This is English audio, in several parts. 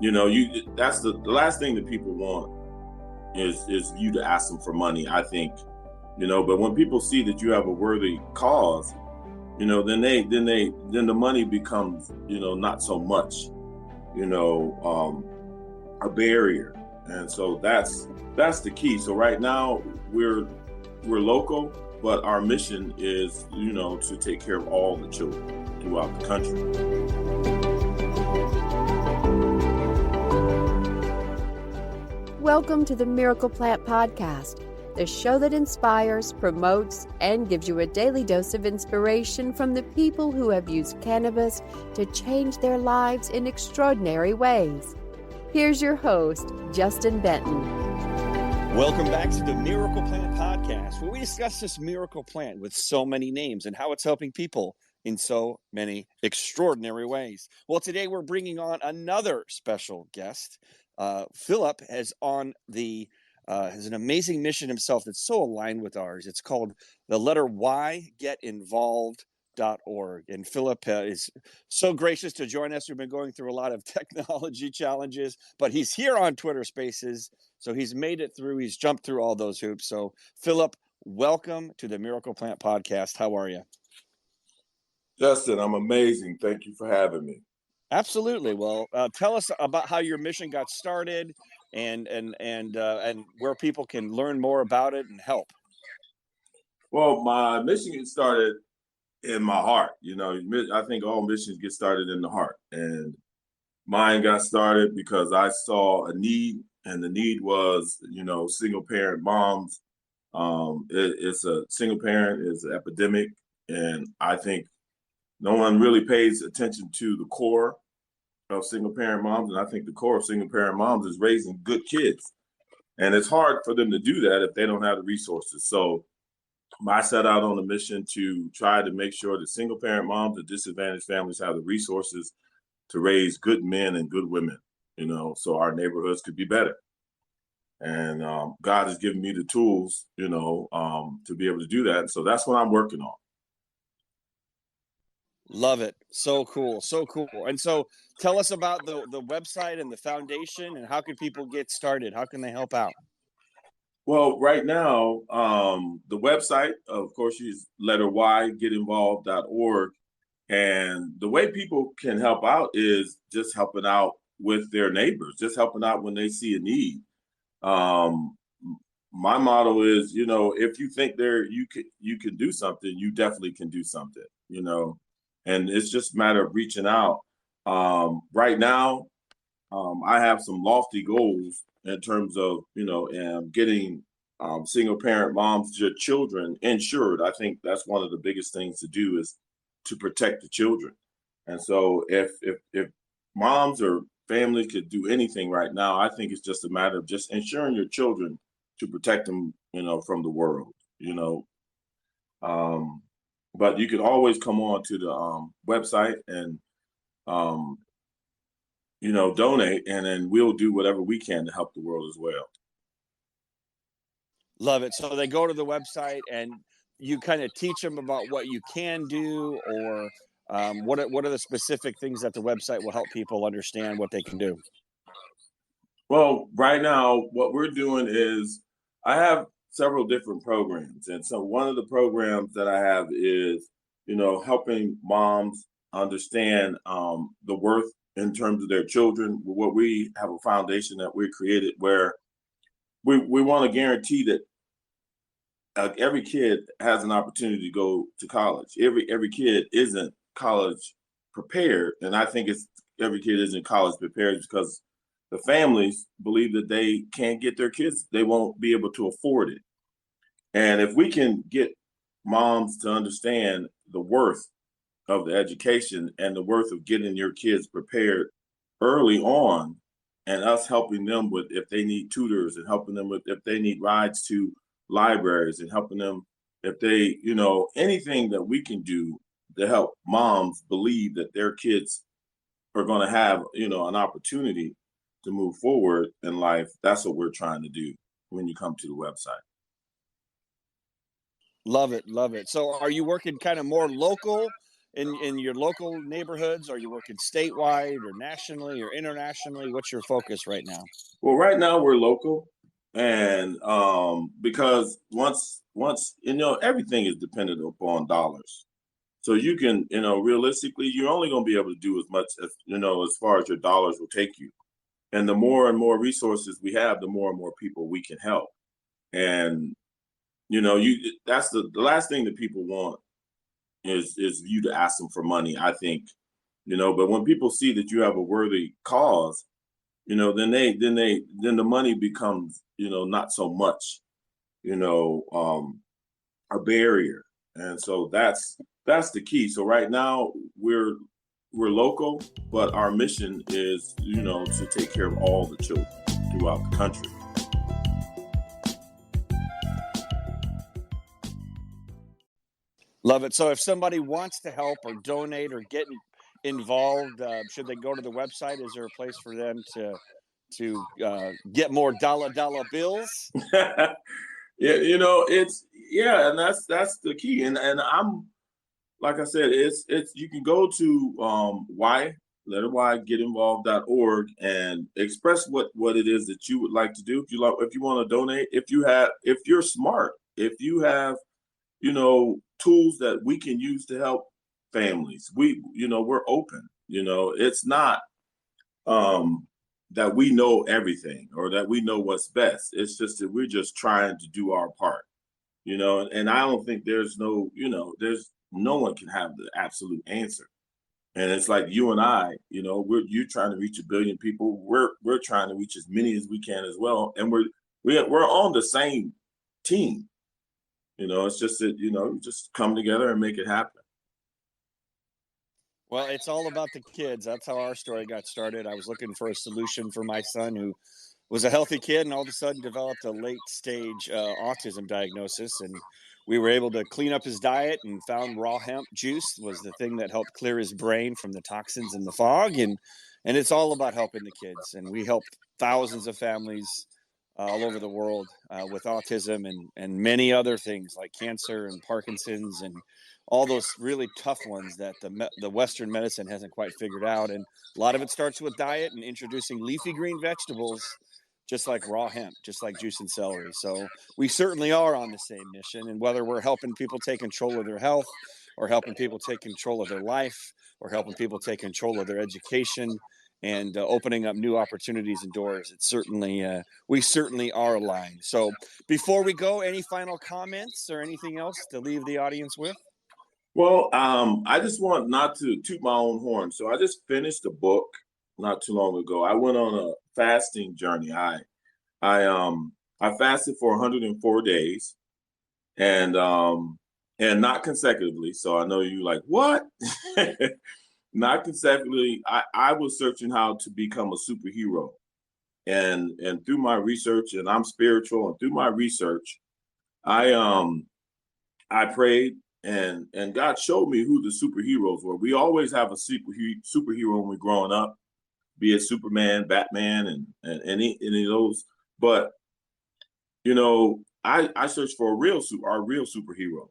That's the last thing that people want is you to ask them for money, I think. But when people see that you have a worthy cause, then the money becomes, not so much, a barrier. And so that's the key. So right now we're local, but our mission is, to take care of all the children throughout the country. Welcome to the Miracle Plant Podcast, the show that inspires, promotes, and gives you a daily dose of inspiration from the people who have used cannabis to change their lives in extraordinary ways. Here's your host, Justin Benton. Welcome back to the Miracle Plant Podcast, where we discuss this miracle plant with so many names and how it's helping people in so many extraordinary ways. Well, today we're bringing on another special guest. Phillip has an amazing mission himself that's so aligned with ours. It's called the letter Y, getinvolved.org. And Phillip is so gracious to join us. We've been going through a lot of technology challenges, but he's here on Twitter Spaces. So he's made it through. He's jumped through all those hoops. So Phillip, welcome to the Miracle Plant Podcast. How are you? Justin, I'm amazing. Thank you for having me. Absolutely. Well, tell us about how your mission got started and where people can learn more about it and help. Well, my mission started in my heart. I think all missions get started in the heart, and mine got started because I saw a need, and the need was, single parent moms. It's a single parent is an epidemic, and I think no one really pays attention to the core of single parent moms. And I think the core of single parent moms is raising good kids. And it's hard for them to do that if they don't have the resources. So I set out on a mission to try to make sure that single parent moms and disadvantaged families have the resources to raise good men and good women, so our neighborhoods could be better. And God has given me the tools, to be able to do that. And so that's what I'm working on. Love it. So cool. So cool. And so tell us about the website and the foundation, and how can people get started? How can they help out? Well, right now, the website, of course, is letter Y, getinvolved.org. And the way people can help out is just helping out with their neighbors, just helping out when they see a need. My motto is, if you think you can do something, you definitely can do something, and it's just a matter of reaching out. Right now, I have some lofty goals in terms of, getting single parent moms, their children insured. I think that's one of the biggest things to do is to protect the children. And so if moms or families could do anything right now, I think it's just a matter of just insuring your children to protect them, from the world, But you can always come on to the website and, donate, and then we'll do whatever we can to help the world as well. Love it. So they go to the website and you kind of teach them about what you can do, or what are the specific things that the website will help people understand what they can do? Well, right now, what we're doing is I have several different programs. And so one of the programs that I have is, helping moms understand the worth in terms of their children. What we have a foundation that we created where we want to guarantee that every kid has an opportunity to go to college. Every kid isn't college prepared. And I think every kid isn't college prepared because the families believe that they can't get their kids, they won't be able to afford it. And if we can get moms to understand the worth of the education and the worth of getting your kids prepared early on, and us helping them with if they need tutors, and helping them with if they need rides to libraries, and helping them if they, anything that we can do to help moms believe that their kids are going to have, an opportunity to move forward in life. That's what we're trying to do when you come to the website. Love it. Love it. So are you working kind of more local in your local neighborhoods? Are you working statewide or nationally or internationally? What's your focus right now? Well, right now we're local, and because once everything is dependent upon dollars. So you can, realistically, you're only going to be able to do as much as, as far as your dollars will take you. And the more and more resources we have, the more and more people we can help. And, that's the last thing that people want is you to ask them for money, I think, but when people see that you have a worthy cause, then the money becomes, not so much, a barrier. And so that's the key. So right now we're local, but our mission is, to take care of all the children throughout the country. Love it. So if somebody wants to help or donate or get involved, should they go to the website? Is there a place for them to get more dollar bills? Yeah, and that's the key. And I'm, like I said, it's you can go to getinvolved.org and express what it is that you would like to do. If you want to donate, if you're smart, if you have, tools that we can use to help families, we're open. It's not that we know everything or that we know what's best. It's just that we're just trying to do our part, and I don't think there's no one can have the absolute answer. And it's like you and I, you're trying to reach 1 billion people. We're trying to reach as many as we can as well. And we're on the same team. It's just that, just come together and make it happen. Well, it's all about the kids. That's how our story got started. I was looking for a solution for my son who was a healthy kid and all of a sudden developed a late stage autism diagnosis. And we were able to clean up his diet and found raw hemp juice was the thing that helped clear his brain from the toxins and the fog. And it's all about helping the kids. And we help thousands of families all over the world with autism and many other things like cancer and Parkinson's and all those really tough ones that the Western medicine hasn't quite figured out. And a lot of it starts with diet and introducing leafy green vegetables, just like raw hemp, just like juice and celery. So we certainly are on the same mission. And whether we're helping people take control of their health or helping people take control of their life or helping people take control of their education and opening up new opportunities and doors, we certainly are aligned. So before we go, any final comments or anything else to leave the audience with? Well, I just want not to toot my own horn. So I just finished a book not too long ago. I went on a fasting journey. I fasted for 104 days and not consecutively. So I know you like, what? Not consecutively. I was searching how to become a superhero. And through my research, and I'm spiritual, and through my research, I prayed and God showed me who the superheroes were. We always have a superhero when we're growing up, be it Superman, Batman, and any of those. But I searched for our real superheroes,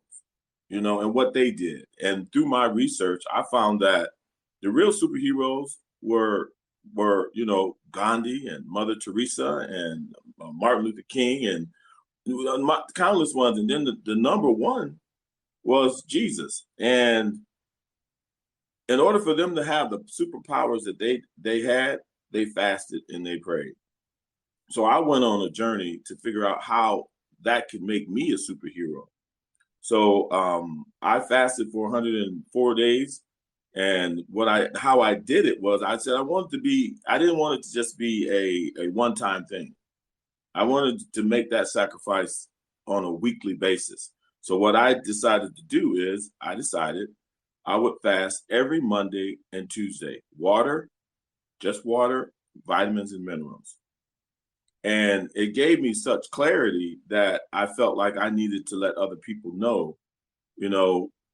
and what they did. And through my research, I found that the real superheroes were Gandhi and Mother Teresa and Martin Luther King and countless ones. And then the number one was Jesus. And in order for them to have the superpowers that they had, they fasted and they prayed. So I went on a journey to figure out how that could make me a superhero. So I fasted for 104 days. And how I did it was I said I didn't want it to just be a one-time thing. I wanted to make that sacrifice on a weekly basis. So what I decided to do is I would fast every Monday and Tuesday. Just water, vitamins and minerals. And it gave me such clarity that I felt like I needed to let other people know,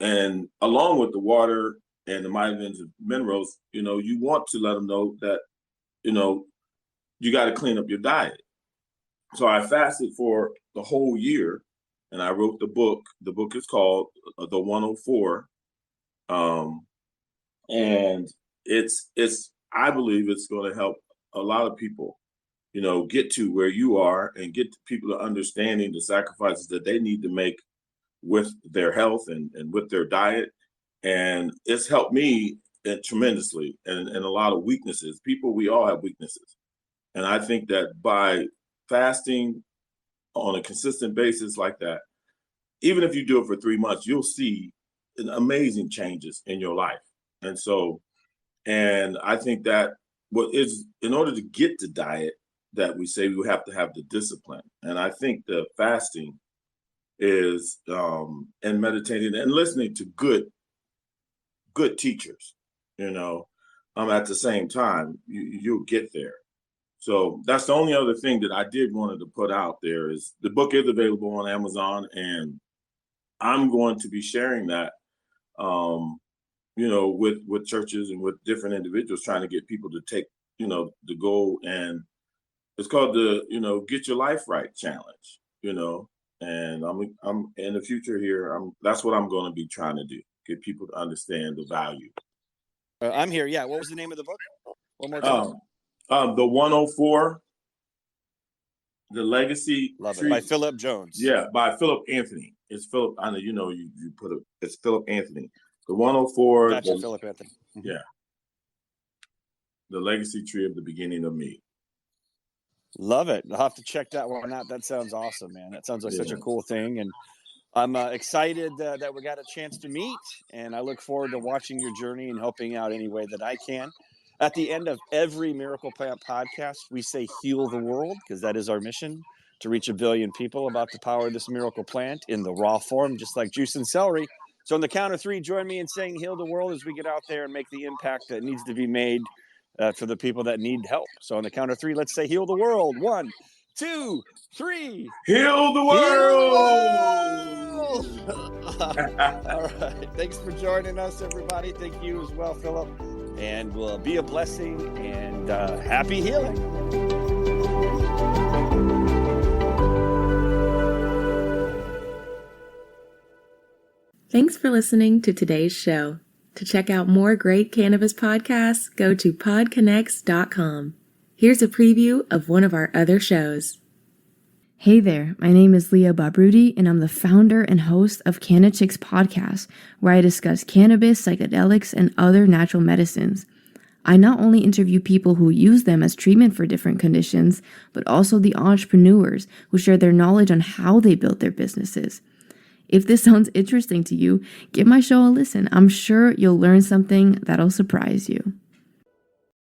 and along with the water and the vitamins and minerals, you want to let them know that, you got to clean up your diet. So I fasted for the whole year and I wrote the book. The book is called The 104. And I believe it's going to help a lot of people, get to where you are and get people to understanding the sacrifices that they need to make with their health and with their diet. And it's helped me tremendously, and a lot of weaknesses. We all have weaknesses. And I think that by fasting on a consistent basis like that, even if you do it for 3 months, you'll see amazing changes in your life. And I think that in order to get the diet that we say, we have to have the discipline. And I think the fasting is, and meditating and listening to good teachers, at the same time, you'll get there. So that's the only other thing that I did wanted to put out there is the book is available on Amazon, and I'm going to be sharing that, with churches and with different individuals, trying to get people to take, the goal. And it's called the, Get Your Life Right Challenge, and I'm in the future here. That's what I'm going to be trying to do, get people to understand the value. I'm here. Yeah. What was the name of the book? One more time. The 104, The Legacy Love Tree. It. By Phillip Jones. Yeah, by Philip Anthony. It's Philip. I know you put it. It's Philip Anthony. The 104. Gotcha, Philip Anthony. Mm-hmm. Yeah. The Legacy Tree of the Beginning of Me. Love it. I'll have to check that one out. That sounds awesome, man. That sounds like such a cool thing. And I'm excited that we got a chance to meet, and I look forward to watching your journey and helping out any way that I can. At the end of every Miracle Plant podcast, we say heal the world, because that is our mission, to reach 1 billion people about the power of this miracle plant in the raw form, just like juice and celery. So on the count of 3, join me in saying heal the world as we get out there and make the impact that needs to be made for the people that need help. So on the count of 3, let's say heal the world. 1, 2, 3. Heal the world! All right. Thanks for joining us, everybody. Thank you as well, Philip. And we'll be a blessing, and happy healing. Thanks for listening to today's show. To check out more great cannabis podcasts, go to PodConx.com. Here's a preview of one of our other shows. Hey there, my name is Leah Babrudi, and I'm the founder and host of CannaChicks Podcast, where I discuss cannabis, psychedelics, and other natural medicines. I not only interview people who use them as treatment for different conditions, but also the entrepreneurs who share their knowledge on how they built their businesses. If this sounds interesting to you, give my show a listen. I'm sure you'll learn something that'll surprise you.